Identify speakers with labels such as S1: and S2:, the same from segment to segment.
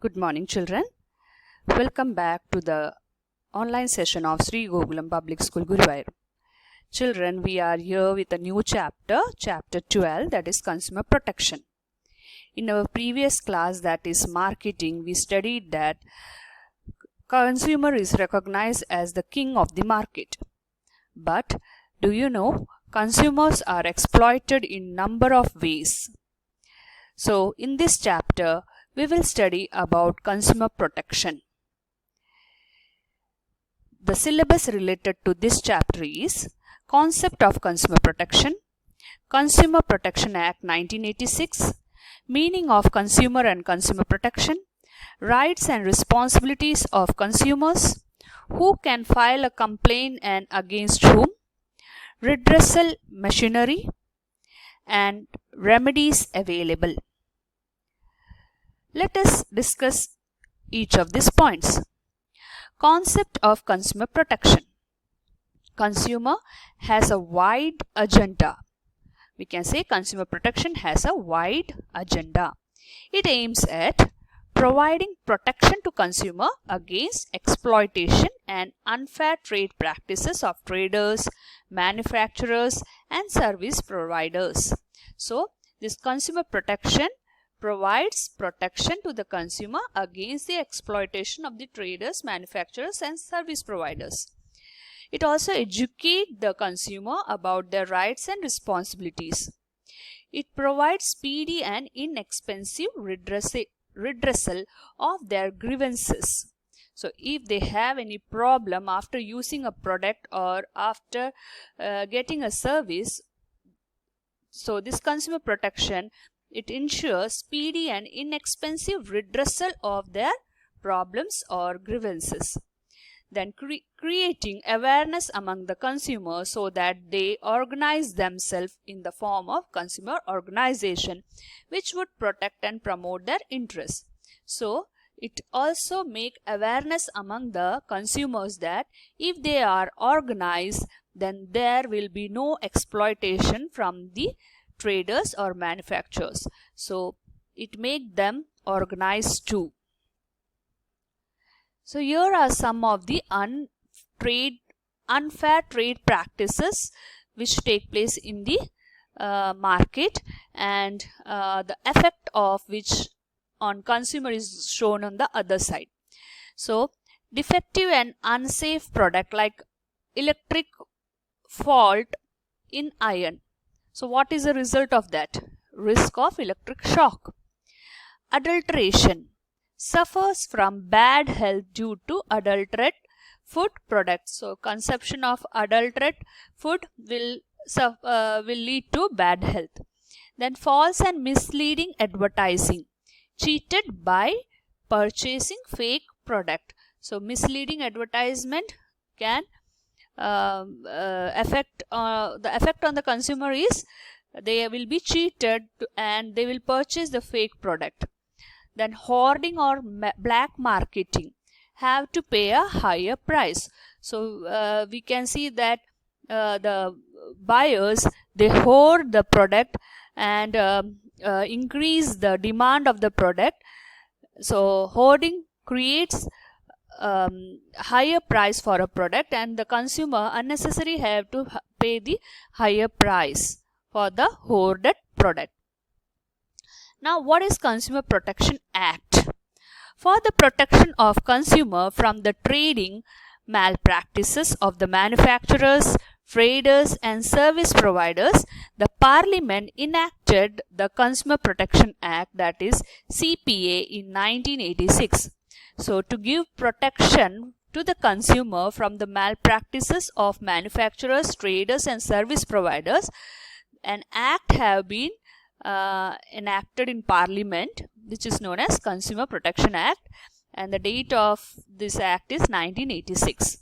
S1: Good morning, children. Welcome back to the online session of Sri Gokulam Public School, Guruvayur. Children, we are here with a new chapter, chapter 12, that is consumer protection. In our previous class, that is marketing, we studied that consumer is recognized as the king of the market. But do you know, consumers are exploited in number of ways. So in this chapter, we will study about consumer protection. The syllabus related to this chapter is Concept of Consumer Protection, Consumer Protection Act 1986, Meaning of Consumer and Consumer Protection, Rights and Responsibilities of Consumers, Who can file a complaint and against whom, Redressal Machinery, and Remedies available. Let us discuss each of these points. Concept of consumer protection. Consumer has a wide agenda. We can say consumer protection has a wide agenda. It aims at providing protection to consumer against exploitation and unfair trade practices of traders, manufacturers, and service providers. So, this consumer protection provides protection to the consumer against the exploitation of the traders, manufacturers, and service providers. It also educates the consumer about their rights and responsibilities. It provides speedy and inexpensive redressal of their grievances. So, if they have any problem after using a product or after getting a service, so this consumer protection, it ensures speedy and inexpensive redressal of their problems or grievances. Then creating awareness among the consumers so that they organize themselves in the form of consumer organization, which would protect and promote their interests. So, it also make awareness among the consumers that if they are organized, then there will be no exploitation from the traders or manufacturers. So, it make them organized too. So, here are some of the unfair trade practices which take place in the market, and the effect of which on consumer is shown on the other side. So, defective and unsafe product like electric fault in iron. So, what is the result of that? Risk of electric shock. Adulteration. Suffers from bad health due to adulterate food products. So, consumption of adulterate food will lead to bad health. Then false and misleading advertising. Cheated by purchasing fake product. So, misleading advertisement can the effect on the consumer is they will be cheated and they will purchase the fake product. Then hoarding or black marketing, have to pay a higher price. So we can see that the buyers, they hoard the product and increase the demand of the product. So hoarding creates higher price for a product, and the consumer unnecessarily have to pay the higher price for the hoarded product. Now, what is Consumer Protection Act? For the protection of consumer from the trading malpractices of the manufacturers, traders, and service providers, the Parliament enacted the Consumer Protection Act, that is CPA, in 1986. So, to give protection to the consumer from the malpractices of manufacturers, traders, and service providers, an act have been enacted in Parliament, which is known as Consumer Protection Act, and the date of this act is 1986.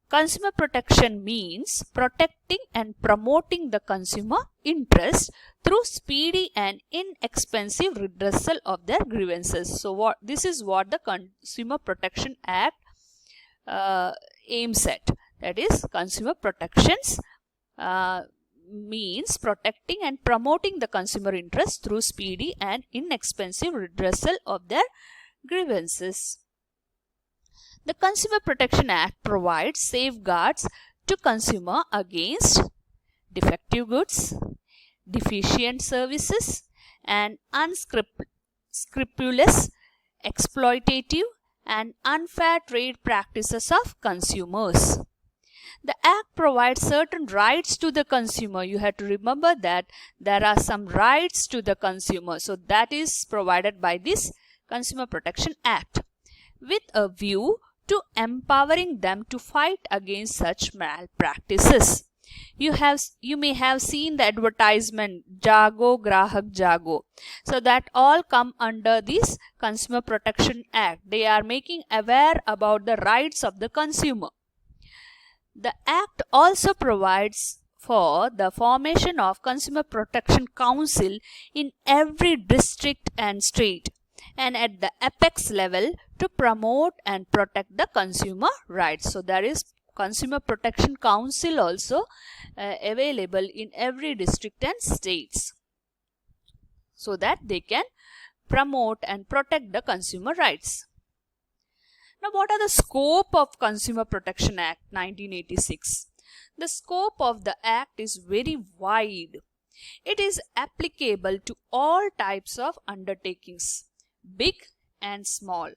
S1: Consumer protection means protecting and promoting the consumer interest through speedy and inexpensive redressal of their grievances. So, this is what the Consumer Protection Act aims at. That is, consumer protections means protecting and promoting the consumer interest through speedy and inexpensive redressal of their grievances. The Consumer Protection Act provides safeguards to consumer against defective goods, deficient services, and unscrupulous, exploitative, and unfair trade practices of consumers. The Act provides certain rights to the consumer. You have to remember that there are some rights to the consumer. So that is provided by this Consumer Protection Act with a view to empowering them to fight against such malpractices. You may have seen the advertisement Jago Grahak Jago. So that all come under this Consumer Protection Act. They are making aware about the rights of the consumer. The Act also provides for the formation of Consumer Protection Council in every district and state and at the apex level to promote and protect the consumer rights. So there is Consumer Protection Council also available in every district and states so that they can promote and protect the consumer rights. Now, what are the scope of Consumer Protection Act 1986? The scope of the Act is very wide. It is applicable to all types of undertakings, big and small,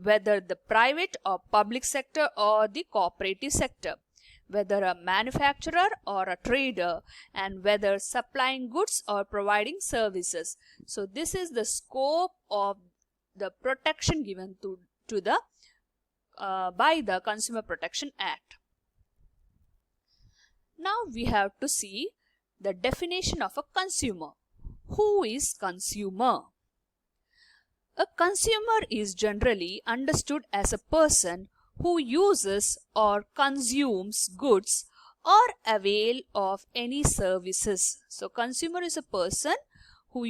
S1: whether the private or public sector or the cooperative sector, whether a manufacturer or a trader, and whether supplying goods or providing services. So this is the scope of the protection given to the by the Consumer Protection Act. Now we have to see the definition of a consumer. Who is consumer? A consumer is generally understood as a person who uses or consumes goods or avail of any services. So consumer is a person who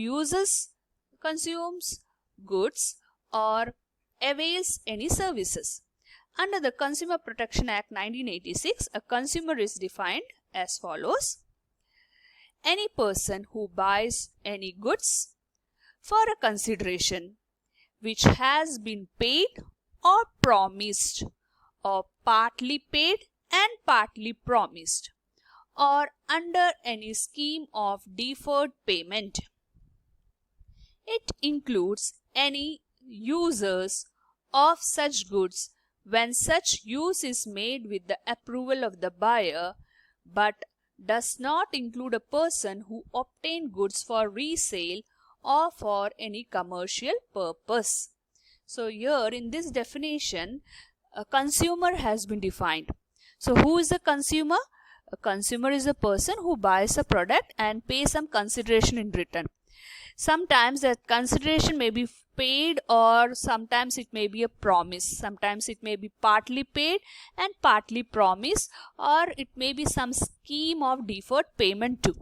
S1: consumes goods or avails any services. Under the Consumer Protection Act 1986, a consumer is defined as follows. Any person who buys any goods for a consideration which has been paid or promised, or partly paid and partly promised, or under any scheme of deferred payment. It includes any users of such goods when such use is made with the approval of the buyer, but does not include a person who obtained goods for resale or for any commercial purpose. So here in this definition, a consumer has been defined. So who is a consumer? A consumer is a person who buys a product and pays some consideration in return. Sometimes that consideration may be paid, or sometimes it may be a promise. Sometimes it may be partly paid and partly promised, or it may be some scheme of deferred payment too.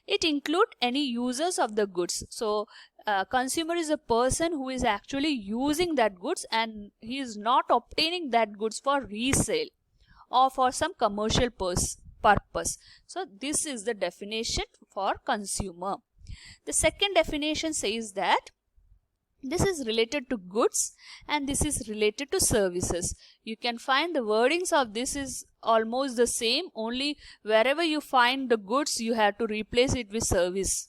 S1: It includes any users of the goods. So consumer is a person who is actually using that goods and he is not obtaining that goods for resale or for some commercial purpose. So this is the definition for consumer. The second definition says that this is related to goods and this is related to services. You can find the wordings of this is almost the same, only wherever you find the goods you have to replace it with service.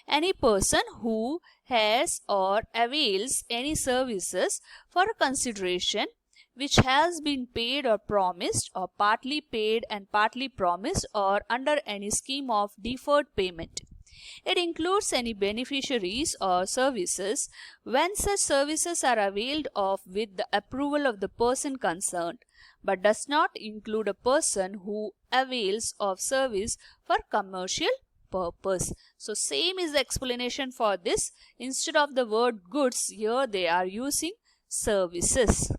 S1: Any person who has or avails any services for a consideration which has been paid or promised, or partly paid and partly promised, or under any scheme of deferred payment. It includes any beneficiaries or services when such services are availed of with the approval of the person concerned, but does not include a person who avails of service for commercial purpose. So same is the explanation for this. Instead of the word goods, here they are using services.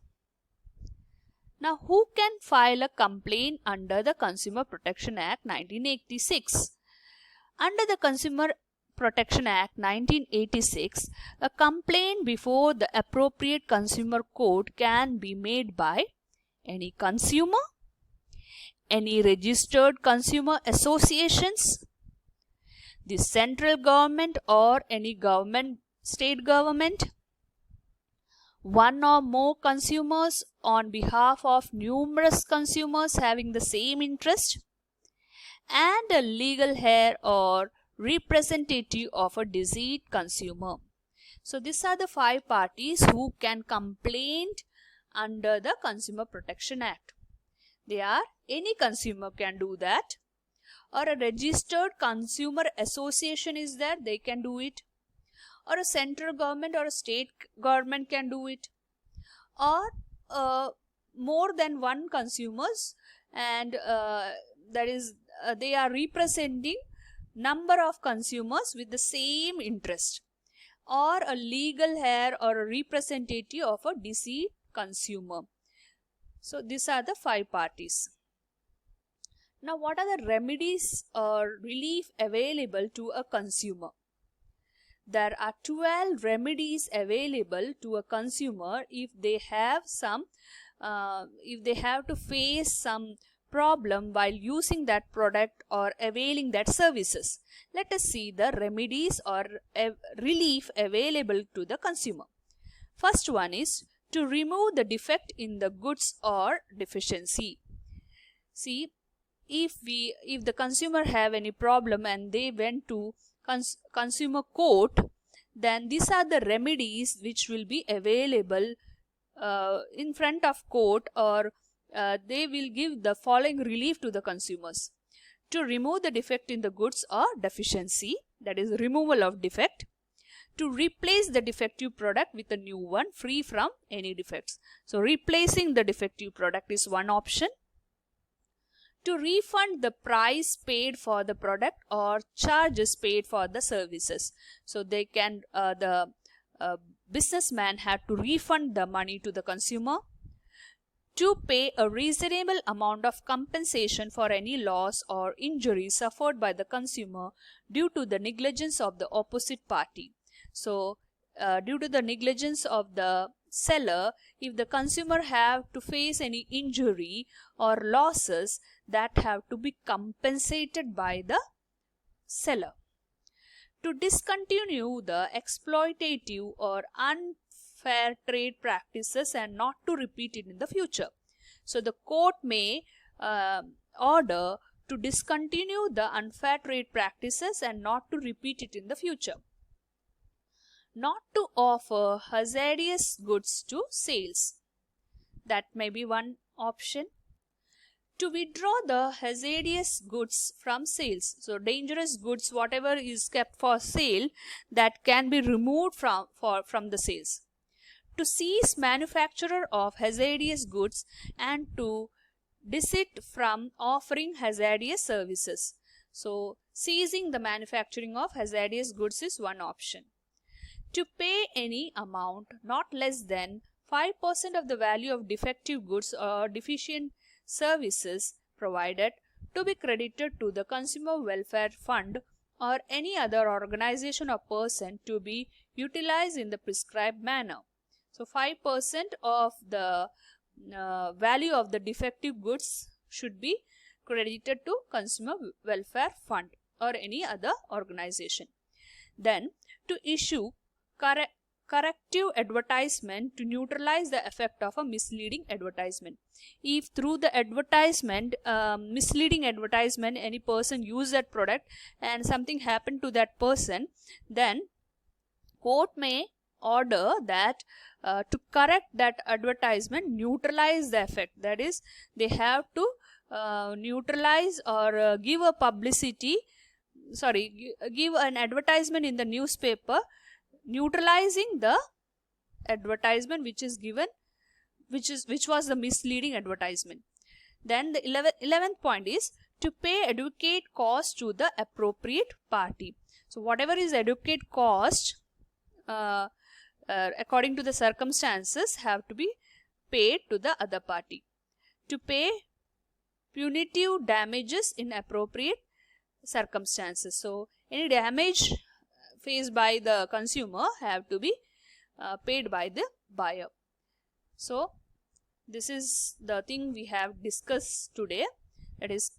S1: Now, who can file a complaint under the Consumer Protection Act 1986? Under the Consumer Protection Act 1986, a complaint before the appropriate consumer court can be made by any consumer, any registered consumer associations, the central government or any government, state government, one or more consumers on behalf of numerous consumers having the same interest, and a legal heir or representative of a deceased consumer. So these are the 5 parties who can complain under the Consumer Protection Act. They are any consumer can do that, or a registered consumer association is there, they can do it, or a central government or a state government can do it, or more than one consumers, and that is they are representing number of consumers with the same interest, or a legal heir or a representative of a deceased consumer. So these are the 5 parties. Now, what are the remedies or relief available to a consumer? There are 12 remedies available to a consumer if they have to face some problem while using that product or availing that services. Let us see the remedies or relief available to the consumer. First one is to remove the defect in the goods or deficiency. See, if the consumer have any problem and they went to consumer court, then these are the remedies which will be available in front of court, or they will give the following relief to the consumers. To remove the defect in the goods or deficiency, that is removal of defect. To replace the defective product with a new one free from any defects. So replacing the defective product is one option. To refund the price paid for the product or charges paid for the services. So they can the businessman had to refund the money to the consumer. To pay a reasonable amount of compensation for any loss or injury suffered by the consumer due to the negligence of the opposite party. So due to the negligence of the seller, if the consumer have to face any injury or losses, that have to be compensated by the seller. To discontinue the exploitative or unfair trade practices and not to repeat it in the future. So the court may order to discontinue the unfair trade practices and not to repeat it in the future. Not to offer hazardous goods to sales. That may be one option. To withdraw the hazardous goods from sales. So dangerous goods, whatever is kept for sale, that can be removed from the sales. To cease manufacturer of hazardous goods and to desist from offering hazardous services. So ceasing the manufacturing of hazardous goods is one option. To pay any amount not less than 5% of the value of defective goods or deficient services provided to be credited to the Consumer Welfare Fund or any other organization or person to be utilized in the prescribed manner. So 5% of the value of the defective goods should be credited to Consumer Welfare Fund or any other organization. Then to issue corrective advertisement to neutralize the effect of a misleading advertisement. If through the advertisement, misleading advertisement, any person use that product and something happened to that person, then court may order that to correct that advertisement, neutralize the effect. That is, they have to neutralize or give a publicity, give an advertisement in the newspaper neutralizing the advertisement which is given, which was the misleading advertisement. Then the 11th point is to pay adequate cost to the appropriate party. So whatever is adequate cost according to the circumstances have to be paid to the other party. To pay punitive damages in appropriate circumstances. So any damage faced by the consumer have to be paid by the buyer. So this is the thing we have discussed today, that is